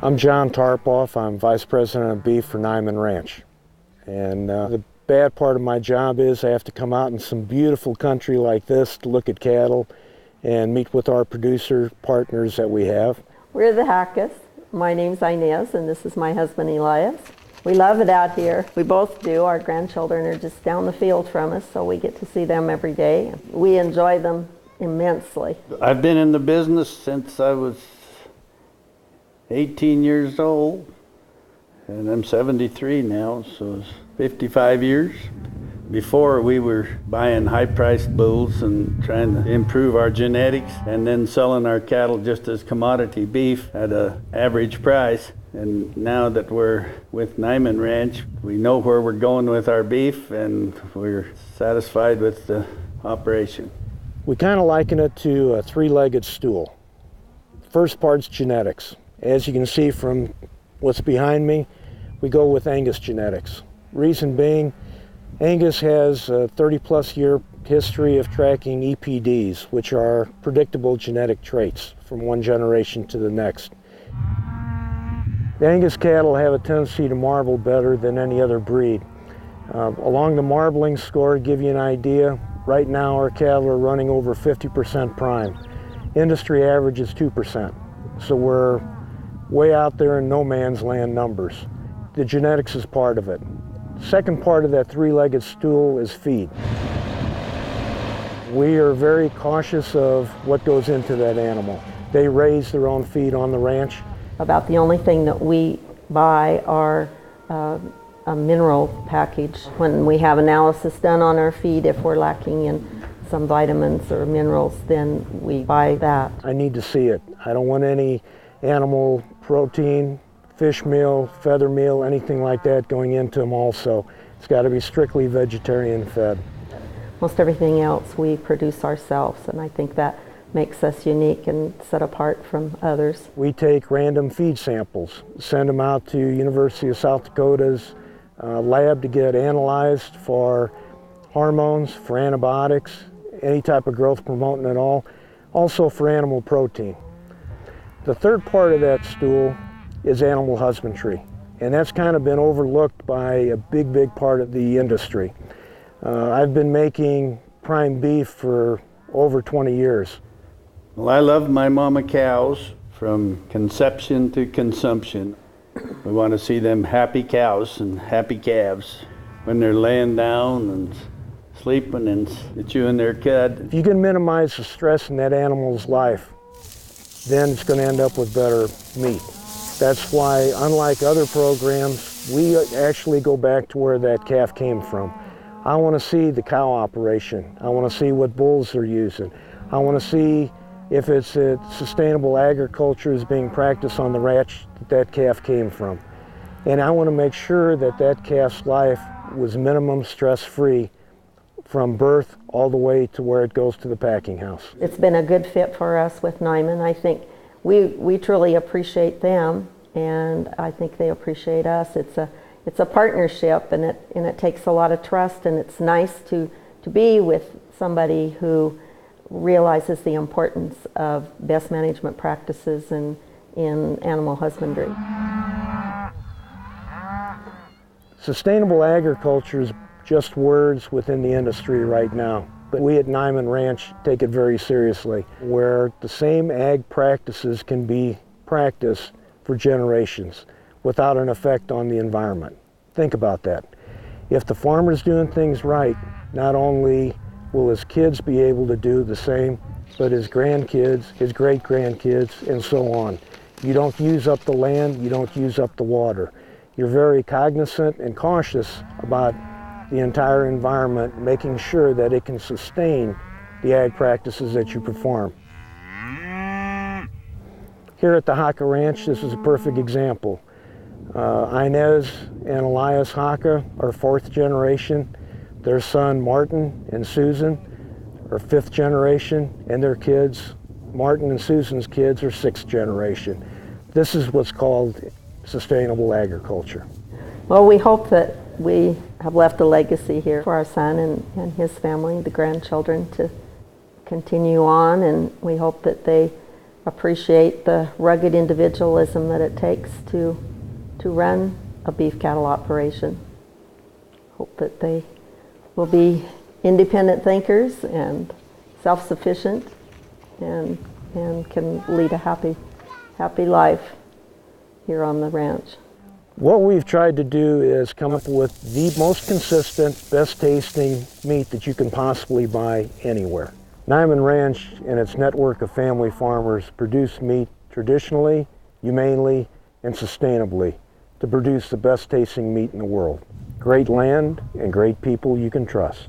I'm John Tarpoff. I'm Vice President of Beef for Niman Ranch. And the bad part of my job is I have to come out in some beautiful country like this to look at cattle and meet with our producer partners that we have. We're the Hackas. My name's Inez, and this is my husband Elias. We love it out here. We both do. Our grandchildren are just down the field from us, so we get to see them every day. We enjoy them immensely. I've been in the business since I was 18 years old, and I'm 73 now, so it's 55 years. Before, we were buying high-priced bulls and trying to improve our genetics and then selling our cattle just as commodity beef at an average price. And now that we're with Niman Ranch, we know where we're going with our beef, and we're satisfied with the operation. We kind of liken it to a three-legged stool. First part's genetics. As you can see from what's behind me, we go with Angus genetics. Reason being, Angus has a 30-plus year history of tracking EPDs, which are predictable genetic traits from one generation to the next. The Angus cattle have a tendency to marble better than any other breed. Along the marbling score, to give you an idea, right now our cattle are running over 50% prime. Industry average is 2%. So we're way out there in no man's land numbers. The genetics is part of it. Second part of that three-legged stool is feed. We are very cautious of what goes into that animal. They raise their own feed on the ranch. About the only thing that we buy are a mineral package. When we have analysis done on our feed, if we're lacking in some vitamins or minerals, then we buy that. I need to see it. I don't want any animal protein, fish meal, feather meal, anything like that going into them also. It's got to be strictly vegetarian fed. Most everything else we produce ourselves, and I think that makes us unique and set apart from others. We take random feed samples, send them out to University of South Dakota's lab to get analyzed for hormones, for antibiotics, any type of growth promoting at all, also for animal protein. The third part of that stool is animal husbandry, and that's kind of been overlooked by a big part of the industry. I've been making prime beef for over 20 years. Well, I love my mama cows from conception to consumption. We want to see them happy cows and happy calves when they're laying down and sleeping and chewing their cud. If you can minimize the stress in that animal's life, then it's going to end up with better meat. That's why, unlike other programs, we actually go back to where that calf came from. I want to see the cow operation. I want to see what bulls they're using. I want to see if it's a sustainable agriculture is being practiced on the ranch that calf came from. And I want to make sure that that calf's life was minimum stress-free from birth all the way to where it goes to the packing house. It's been a good fit for us with Niman. I think we truly appreciate them, and I think they appreciate us. It's a partnership, and it takes a lot of trust, and it's nice to be with somebody who realizes the importance of best management practices in animal husbandry. Sustainable agriculture is just words within the industry right now, but we at Niman Ranch take it very seriously, where the same ag practices can be practiced for generations without an effect on the environment. Think about that. If the farmer's doing things right, not only will his kids be able to do the same, but his grandkids, his great-grandkids, and so on. You don't use up the land, you don't use up the water. You're very cognizant and cautious about the entire environment, making sure that it can sustain the ag practices that you perform. Here at the Hacka Ranch, this is a perfect example. Inez and Elias Hacka are fourth generation. Their son Martin and Susan are fifth generation, and their kids, Martin and Susan's kids, are sixth generation. This is what's called sustainable agriculture. Well, we hope that we have left a legacy here for our son and his family, the grandchildren, to continue on, and we hope that they appreciate the rugged individualism that it takes to run a beef cattle operation. Hope that they will be independent thinkers and self-sufficient and can lead a happy life here on the ranch. What we've tried to do is come up with the most consistent, best tasting meat that you can possibly buy anywhere. Niman Ranch and its network of family farmers produce meat traditionally, humanely, and sustainably to produce the best tasting meat in the world. Great land and great people you can trust.